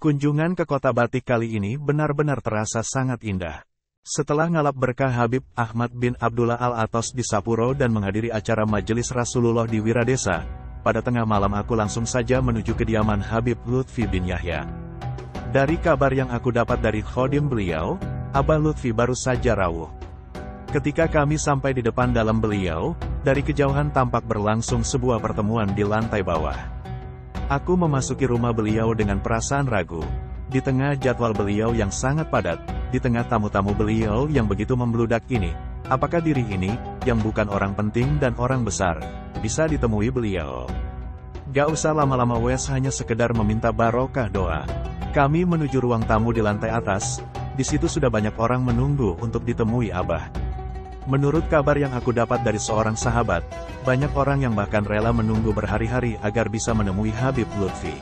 Kunjungan ke kota batik kali ini benar-benar terasa sangat indah. Setelah ngalap berkah Habib Ahmad bin Abdullah Al-Atos di Sapuro dan menghadiri acara Majelis Rasulullah di Wiradesa, pada tengah malam aku langsung saja menuju kediaman Habib Lutfi bin Yahya. Dari kabar yang aku dapat dari khodim beliau, Abah Lutfi baru saja rawuh. Ketika kami sampai di depan dalam beliau, dari kejauhan tampak berlangsung sebuah pertemuan di lantai bawah. Aku memasuki rumah beliau dengan perasaan ragu. Di tengah jadwal beliau yang sangat padat, di tengah tamu-tamu beliau yang begitu membludak ini, apakah diri ini, yang bukan orang penting dan orang besar, bisa ditemui beliau? Gak usah lama-lama wes, hanya sekedar meminta barokah doa. Kami menuju ruang tamu di lantai atas, di situ sudah banyak orang menunggu untuk ditemui Abah. Menurut kabar yang aku dapat dari seorang sahabat, banyak orang yang bahkan rela menunggu berhari-hari agar bisa menemui Habib Lutfi.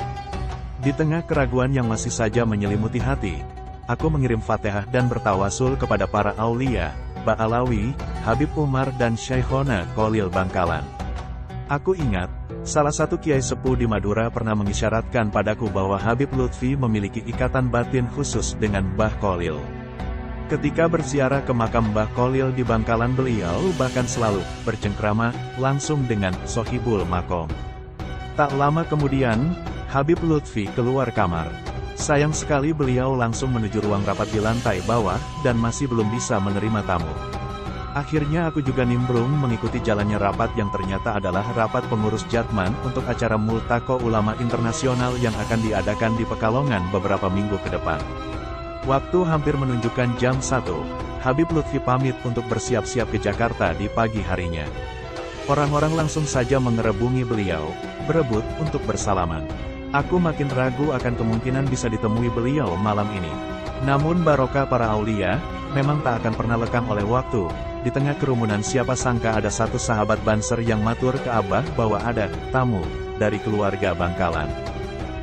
Di tengah keraguan yang masih saja menyelimuti hati, aku mengirim Fatihah dan bertawasul kepada para aulia, Ba'alawi, Habib Umar dan Syekhona Kholil Bangkalan. Aku ingat, salah satu kiai sepuh di Madura pernah mengisyaratkan padaku bahwa Habib Lutfi memiliki ikatan batin khusus dengan Mbah Kholil. Ketika berziarah ke makam Mbah Kholil di Bangkalan, beliau bahkan selalu bercengkrama langsung dengan Sohibul Makom. Tak lama kemudian, Habib Lutfi keluar kamar. Sayang sekali beliau langsung menuju ruang rapat di lantai bawah, dan masih belum bisa menerima tamu. Akhirnya aku juga nimbrung mengikuti jalannya rapat yang ternyata adalah rapat pengurus Jatman untuk acara Multaqo Ulama Internasional yang akan diadakan di Pekalongan beberapa minggu ke depan. Waktu hampir menunjukkan jam 1, Habib Lutfi pamit untuk bersiap-siap ke Jakarta di pagi harinya. Orang-orang langsung saja mengerebungi beliau, berebut untuk bersalaman. Aku makin ragu akan kemungkinan bisa ditemui beliau malam ini. Namun barokah para aulia, memang tak akan pernah lekang oleh waktu. Di tengah kerumunan siapa sangka ada satu sahabat Banser yang matur ke Abah bahwa ada tamu dari keluarga Bangkalan.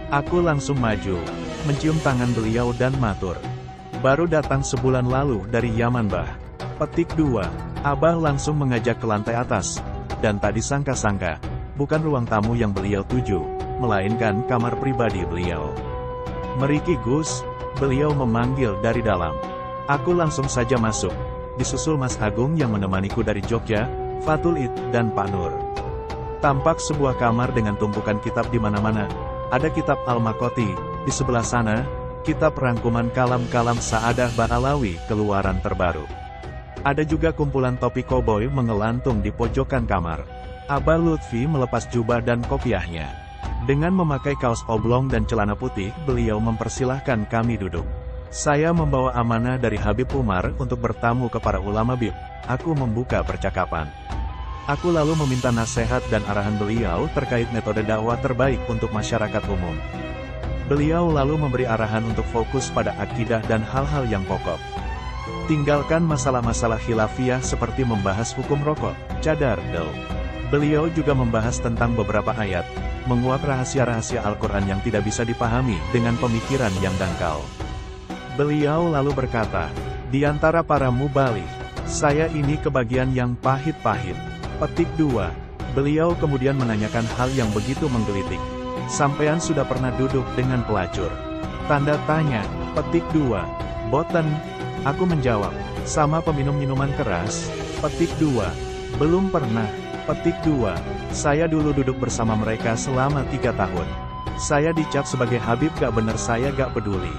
Aku langsung maju, mencium tangan beliau dan matur. Baru datang sebulan lalu dari Yaman Bah. Petik 2. Abah langsung mengajak ke lantai atas. Dan tak disangka-sangka, bukan ruang tamu yang beliau tuju, melainkan kamar pribadi beliau. "Meriki Gus," beliau memanggil dari dalam. Aku langsung saja masuk, disusul Mas Agung yang menemaniku dari Jogja, Fatul Id, dan Pak Nur. Tampak sebuah kamar dengan tumpukan kitab di mana-mana. Ada kitab Al-Makoti, di sebelah sana, kitab rangkuman kalam-kalam Sa'adah Ba'alawi keluaran terbaru. Ada juga kumpulan topi koboi mengelantung di pojokan kamar. Abah Lutfi melepas jubah dan kopiahnya. Dengan memakai kaos oblong dan celana putih, beliau mempersilahkan kami duduk. Saya membawa amanah dari Habib Umar untuk bertamu ke para ulama BIP. Aku membuka percakapan. Aku lalu meminta nasihat dan arahan beliau terkait metode dakwah terbaik untuk masyarakat umum. Beliau lalu memberi arahan untuk fokus pada akidah dan hal-hal yang pokok. Tinggalkan masalah-masalah khilafiyah seperti membahas hukum rokok, cadar, del. Beliau juga membahas tentang beberapa ayat, menguak rahasia-rahasia Al-Quran yang tidak bisa dipahami dengan pemikiran yang dangkal. Beliau lalu berkata, "Di antara para mubaligh, saya ini kebagian yang pahit-pahit." Petik 2. Beliau kemudian menanyakan hal yang begitu menggelitik. "Sampean sudah pernah duduk dengan pelacur?" Tanda tanya. Petik 2. "Boten." Aku menjawab. "Sama peminum minuman keras?" Petik 2. "Belum pernah." Petik 2. "Saya dulu duduk bersama mereka selama 3 tahun. Saya dicap sebagai Habib, gak bener, saya gak peduli.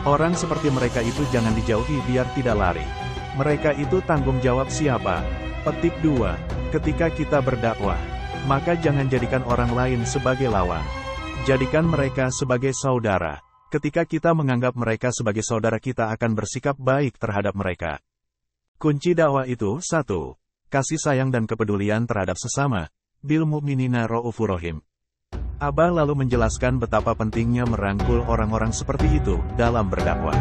Orang seperti mereka itu jangan dijauhi biar tidak lari. Mereka itu tanggung jawab siapa?" Petik 2. "Ketika kita berdakwah, maka jangan jadikan orang lain sebagai lawan. Jadikan mereka sebagai saudara. Ketika kita menganggap mereka sebagai saudara, kita akan bersikap baik terhadap mereka. Kunci dakwah itu 1. Kasih sayang dan kepedulian terhadap sesama. Bil mu'minina ra'ufur rahim." Abah lalu menjelaskan betapa pentingnya merangkul orang-orang seperti itu dalam berdakwah.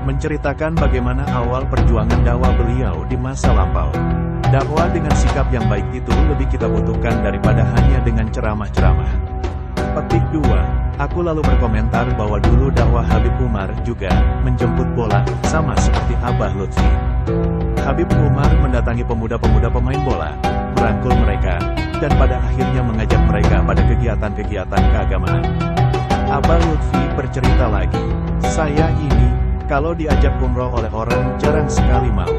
Menceritakan bagaimana awal perjuangan dakwah beliau di masa lampau. Dakwah dengan sikap yang baik itu lebih kita butuhkan daripada hanya dengan ceramah-ceramah. Petik 2. Aku lalu berkomentar bahwa dulu dakwah Habib Umar juga menjemput bola, sama seperti Abah Lutfi. Habib Umar mendatangi pemuda-pemuda pemain bola, merangkul mereka, dan pada akhirnya mengajak mereka pada kegiatan-kegiatan keagamaan. Abah Lutfi bercerita lagi. Saya ini, kalau diajak umroh oleh orang jarang sekali mau.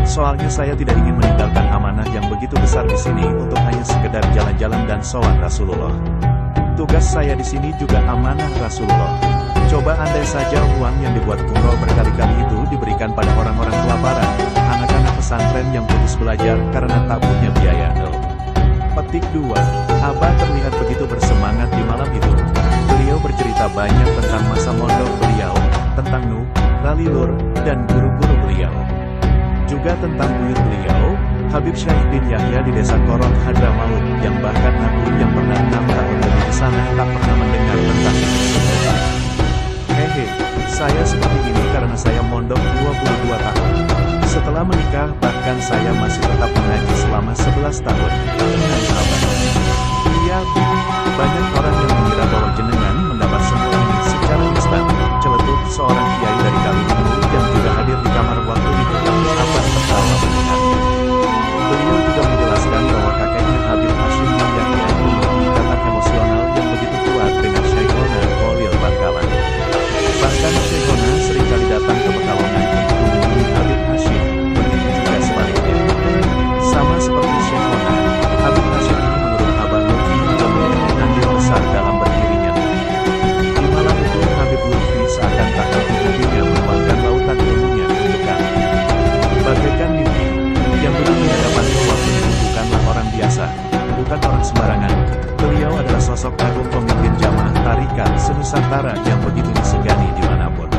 Soalnya saya tidak ingin meninggalkan amanah yang begitu besar di sini untuk hanya sekedar jalan-jalan dan sholat Rasulullah. Tugas saya di sini juga amanah Rasulullah. Coba andai saja uang yang dibuat umroh berkali-kali itu diberikan pada orang-orang kelaparan, anak-anak pesantren yang putus belajar karena tak punya biaya. Petik 2. Abah terlihat begitu bersemangat di malam itu. Beliau bercerita banyak tentang masa mondok beliau, tentang Nuh, Ralilur, dan guru-guru beliau. Juga tentang buyut beliau, Habib Syekh bin Yahya di desa Korok Hadramaut, yang bahkan aku yang pernah 6 tahun lebih di sana tak pernah mendengar tentang itu. Saya seperti ini karena saya mondok 22 tahun. Setelah menikah, bahkan saya masih tetap mengaji selama 11 tahun. Dengan Abah. Iya, banyak orang yang mengira bahwa jenengan mendapat semua ini secara instan. Celetuk seorang kiai dari Kalimantan yang juga hadir di kamar waktu itu. Abah tertawa mendengarnya. Beliau juga menjelaskan bahwa kakeknya Habib Hashim bin Yahya memiliki ikatan emosional yang begitu kuat dengan Syekhona Khalil Bangkalan. Bahkan Syekhona seringkali datang ke Pekalongan untuk mengunjungi Habib Hashim, begitu juga sebaliknya. Sama seperti Syekhona, Habib Hashim ini menurut Abah Lutfi juga memiliki andil besar dalam berdirinya. Di malam itu Habib Lutfi seakan tak henti-hentinya menuangkan lautan ilmunya untuk kami. Bagaikan mimpi, yang begitu di hadapannya waktu itu bukanlah orang biasa, bukan orang sembarangan. Beliau adalah sosok agung pemimpin jamaah tarikat se-Nusantara yang begitu disegani dimanapun.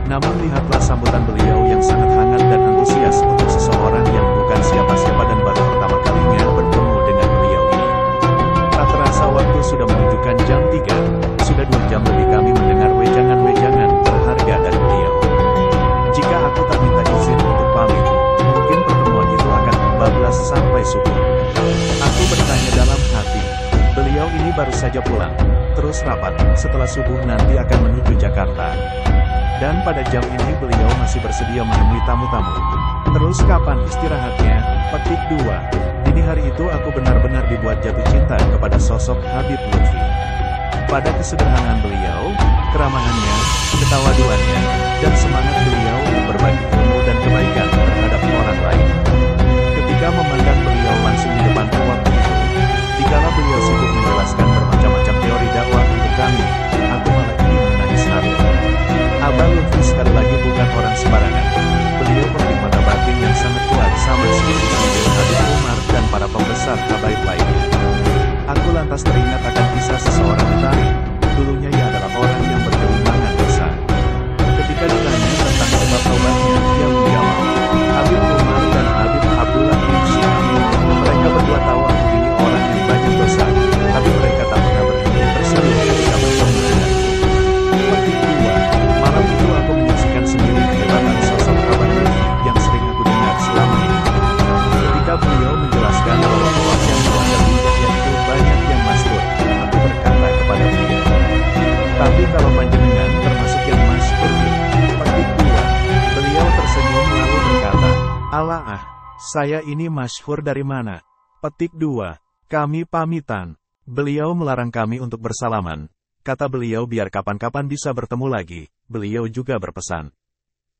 Namun lihatlah sambutan beliau yang sangat hangat dan antusias untuk seseorang yang bukan siapa-siapa dan baru pertama kalinya bertemu dengan beliau ini. Tak terasa waktu sudah menunjukkan jam 3, sudah 2 jam lebih kami mendengar wejangan-wejangan berharga dari beliau. Jika aku tak minta izin untuk pamit, mungkin pertemuan itu akan bablas sampai subuh. Aku bertanya dalam hati, beliau ini baru saja pulang, terus rapat, setelah subuh nanti akan menuju Jakarta. Dan pada jam ini beliau masih bersedia menemui tamu-tamu. Terus kapan istirahatnya? Petik 2. Dini hari itu aku benar-benar dibuat jatuh cinta kepada sosok Habib Lutfi. Pada kesederhanaan beliau, keramahannya, ketawaduannya, dan semangat beliau berbagi ilmu dan kebaikan terhadap orang lain. Ketika memandang beliau langsung di depan waktu itu, dikala beliau sibuk menjelaskan bermacam-macam teori dakwah untuk kami, aku malah ingin menangis haru. Abah Lutfi sekali lagi bukan orang sembarangan. Beliau memiliki mata batin yang sangat kuat sama seperti Habib Umar dan para pembesar habaib lainnya. Aku lantas teringat akan kisah seseorang utari. Dulunya ia adalah orang yang berkeimanan besar. Ketika ditanya tentang sebab taubatnya, dia menjawab, Habib Umar dan Habib Abdullah bin Syihab. Mereka berdua tahu aku ini orang yang banyak dosa, tapi mereka tak pernah berhenti tersenyum ketika bertemu denganku. Petik 2. Malam itu aku menyaksikan sendiri kehebatan sosok Abah Lutfi yang sering aku dengar selama ini. Ketika beliau menjelaskan bahwa Allah yang melanggar lidahnya itu banyak yang mastur, aku berkata kepada beliau, tapi kalau panjenengan termasuk yang mastur. Petik 2. Beliau tersenyum lalu berkata, alah saya ini masyhur dari mana? Petik 2. Kami pamitan. Beliau melarang kami untuk bersalaman. Kata beliau biar kapan-kapan bisa bertemu lagi. Beliau juga berpesan,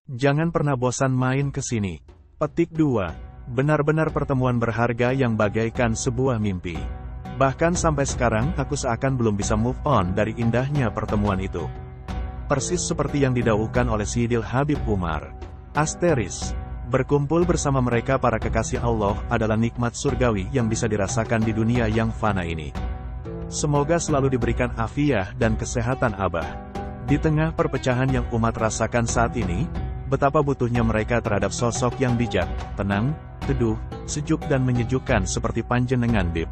jangan pernah bosan main ke sini. Petik 2. Benar-benar pertemuan berharga yang bagaikan sebuah mimpi. Bahkan sampai sekarang aku seakan belum bisa move on dari indahnya pertemuan itu. Persis seperti yang didauhkan oleh Sidil Habib Umar. Asteris. Berkumpul bersama mereka para kekasih Allah adalah nikmat surgawi yang bisa dirasakan di dunia yang fana ini. Semoga selalu diberikan afiah dan kesehatan Abah. Di tengah perpecahan yang umat rasakan saat ini, betapa butuhnya mereka terhadap sosok yang bijak, tenang, teduh, sejuk dan menyejukkan seperti panjenengan Bib.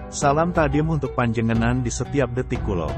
Salam tadim untuk panjenengan di setiap detik kulo.